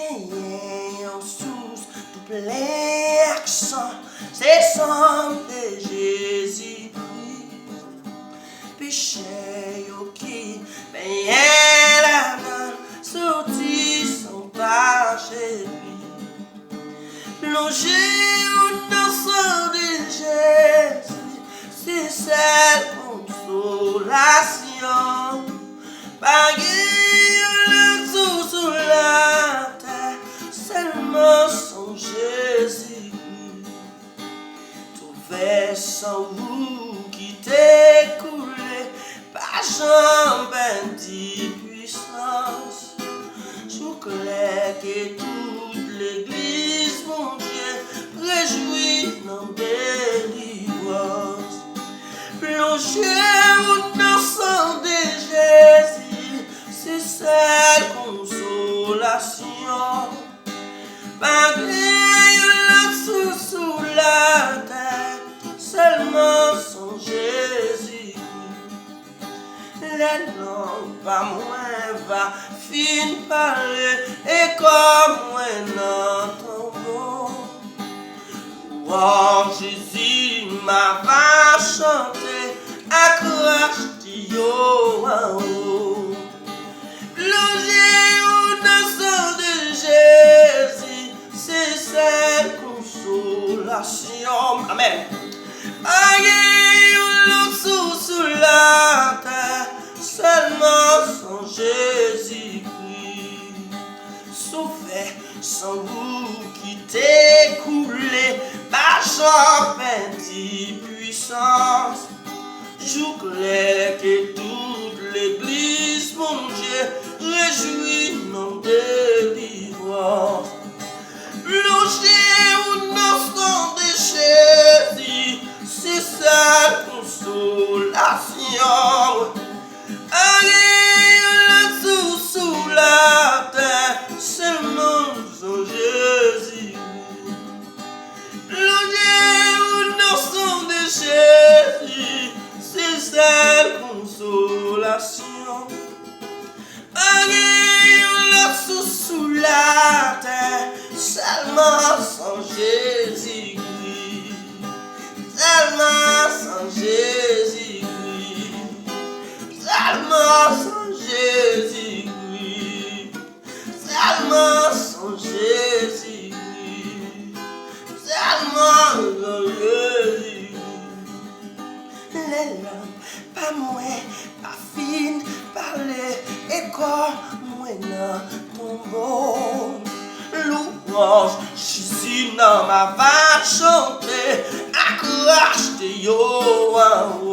gagné en sous tout plein accent, c'est sang de Jésus-Christ. Péché yo qui paye la main, sorti son pas chez lui. Plongé dans sang de Jésus, c'est cette consolation. Paguer le tout sous la terre, seulement son Jésus-Christ. Trouver sans vous qui t'est coulé, pas jambe puissance. Je clair que toute l'église, mon Dieu, réjouit dans délivrance. Plongez-vous dans sang de Jésus, c'est cette consolation. Paguer le sous la terre, seulement son Jésus. Les noms pas moins va fin parler et comme moins n'entendons. Oh Jésus m'a va chanter accroche yo en haut. Plongez au sang de Jésus, c'est cette consolation. Amen. Aïe, sous la terre, seulement son Jésus-Christ. Souffert sans vous qui t'est coulé, par champagne puissance. Joue clair que toute l'église, mon Dieu, réjouit non délivrance. Plongez au sang de Jésus, c'est sa consolation. Allez, le sous la terre, seulement son Jésus. Plongez au sang de Jésus, c'est sa consolation. Allez, le sous la terre, seulement son Jésus-Christ. Seulement son Jésus-Christ. Seulement son Jésus-Christ. Seulement son Jésus-Christ. Seulement son Jésus-Christ. Les langues, pas moins, pas fines, parler, et corps, moins dans ton bon. Louange, Jésus dans ma va chanter, accroche tes yo en haut.